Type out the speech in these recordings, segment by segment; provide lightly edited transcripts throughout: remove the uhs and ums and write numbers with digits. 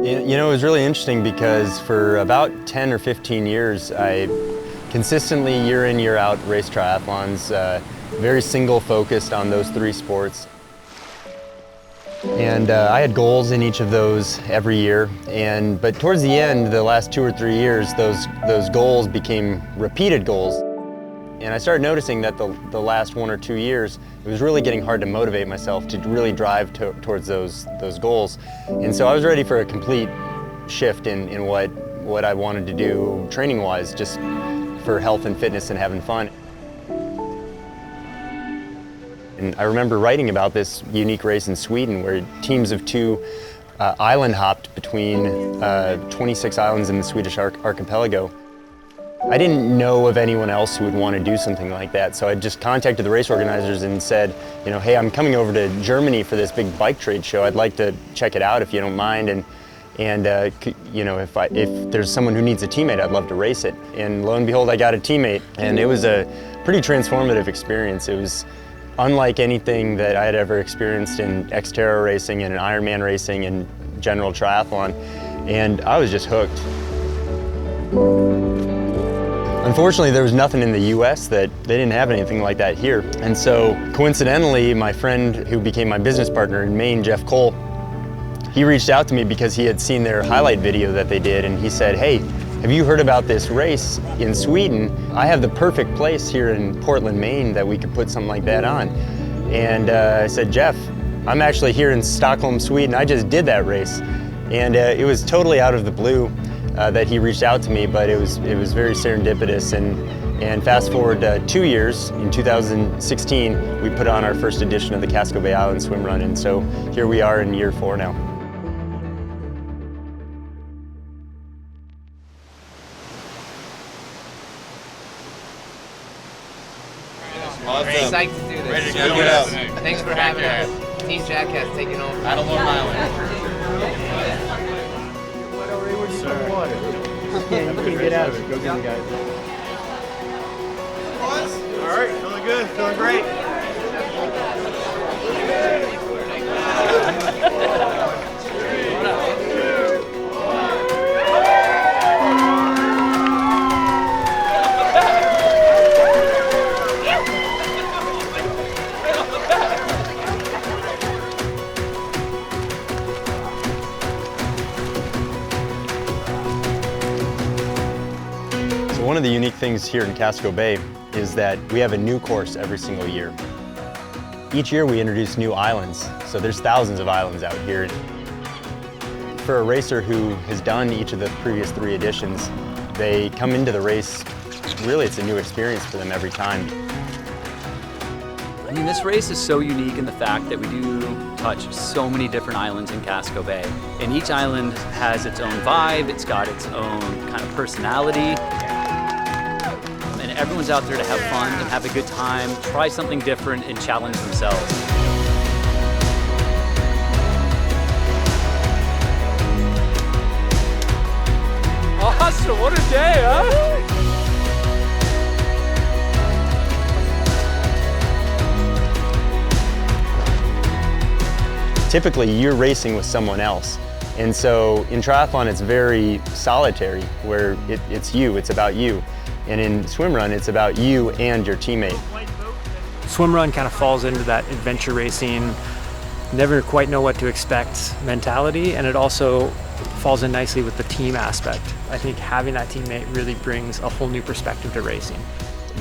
You know, it was really interesting because for about 10 or 15 years, I consistently, year in, year out, raced triathlons, very single focused on those three sports. And I had goals in each of those every year, but towards the end, the last 2 or 3 years, those goals became repeated goals. And I started noticing that the last 1 or 2 years, it was really getting hard to motivate myself to really drive towards those goals. And so I was ready for a complete shift in what I wanted to do training-wise, just for health and fitness and having fun. And I remember writing about this unique race in Sweden where teams of two island hopped between 26 islands in the Swedish archipelago. I didn't know of anyone else who would want to do something like that, so I just contacted the race organizers and said, you know, hey, I'm coming over to Germany for this big bike trade show. I'd like to check it out if you don't mind, and you know, if there's someone who needs a teammate, I'd love to race it. And lo and behold, I got a teammate, and it was a pretty transformative experience. It was unlike anything that I had ever experienced in Xterra racing and in Ironman racing and general triathlon, and I was just hooked. Unfortunately, there was nothing in the US that they didn't have anything like that here. And so coincidentally, my friend who became my business partner in Maine, Jeff Cole, he reached out to me because he had seen their highlight video that they did, and he said, hey, have you heard about this race in Sweden? I have the perfect place here in Portland, Maine that we could put something like that on. And I said, Jeff, I'm actually here in Stockholm, Sweden. I just did that race. And it was totally out of the blue that he reached out to me, but it was very serendipitous. And fast forward 2 years, in 2016, we put on our first edition of the Casco Bay Island Swim Run, and so here we are in year 4 now. Awesome. Excited to do this. Ready to go. Yes. Thanks for having us. Team Jack has taken over. Battle Long Island. Get out of it. Go get the guys. All right, feeling good, feeling great. One of the unique things here in Casco Bay is that we have a new course every single year. Each year we introduce new islands, so there's thousands of islands out here. For a racer who has done each of the previous 3 editions, they come into the race, really it's a new experience for them every time. I mean, this race is so unique in the fact that we do touch so many different islands in Casco Bay. And each island has its own vibe, it's got its own kind of personality. And everyone's out there to have fun and have a good time, try something different and challenge themselves. Awesome, what a day, huh? Typically, you're racing with someone else. And so in triathlon, it's very solitary, where it's you, it's about you. And in swim run, it's about you and your teammate. Swim run kind of falls into that adventure racing, never quite know what to expect mentality, and it also falls in nicely with the team aspect. I think having that teammate really brings a whole new perspective to racing.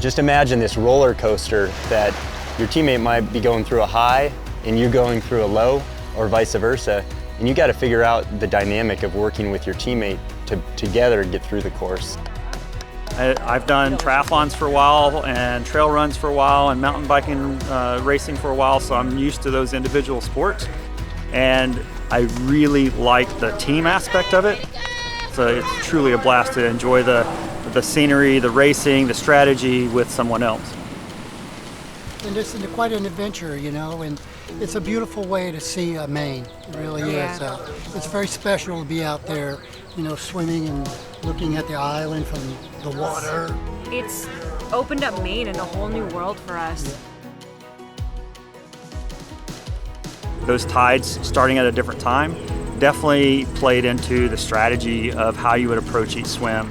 Just imagine this roller coaster that your teammate might be going through a high and you're going through a low, or vice versa. And you got to figure out the dynamic of working with your teammate to together get through the course. I've done triathlons for a while and trail runs for a while and mountain biking racing for a while, so I'm used to those individual sports. And I really like the team aspect of it. So it's truly a blast to enjoy the scenery, the racing, the strategy with someone else. And it's quite an adventure, you know, and it's a beautiful way to see Maine. It really is. It's very special to be out there, you know, swimming and looking at the island from the water. It's opened up Maine in a whole new world for us. those tides starting at a different time definitely played into the strategy of how you would approach each swim.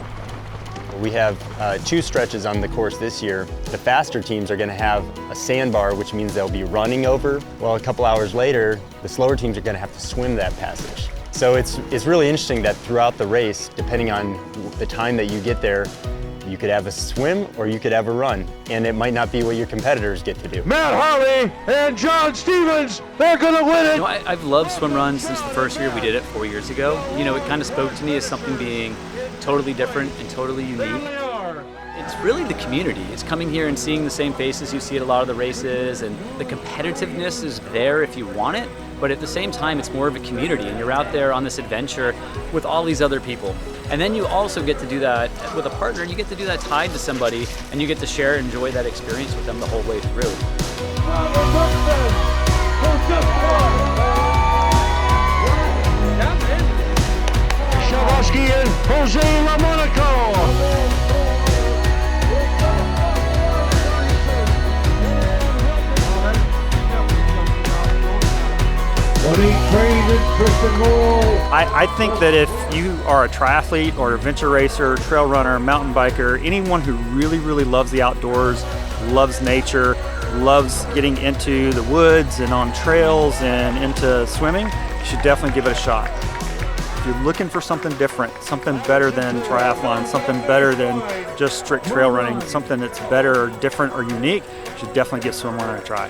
We have 2 stretches on the course this year. The faster teams are going to have a sandbar, which means they'll be running over, while a couple hours later, the slower teams are going to have to swim that passage. So it's really interesting that throughout the race, depending on the time that you get there, you could have a swim or you could have a run, and it might not be what your competitors get to do. Matt Harley and John Stevens, they're gonna win it. You know, I've loved swim runs since the first year we did it 4 years ago. You know, it kind of spoke to me as something being totally different and totally unique. It's really the community. It's coming here and seeing the same faces you see at a lot of the races, and the competitiveness is there if you want it, but at the same time it's more of a community, and you're out there on this adventure with all these other people. And then you also get to do that with a partner, and you get to do that tied to somebody, and you get to share and enjoy that experience with them the whole way through. Shavosky and Jose LaMonaco. I think that if you are a triathlete or adventure racer, trail runner, mountain biker, anyone who really, really loves the outdoors, loves nature, loves getting into the woods and on trails and into swimming, you should definitely give it a shot. If you're looking for something different, something better than triathlon, something better than just strict trail running, something that's better or different or unique, you should definitely give SwimRun a try.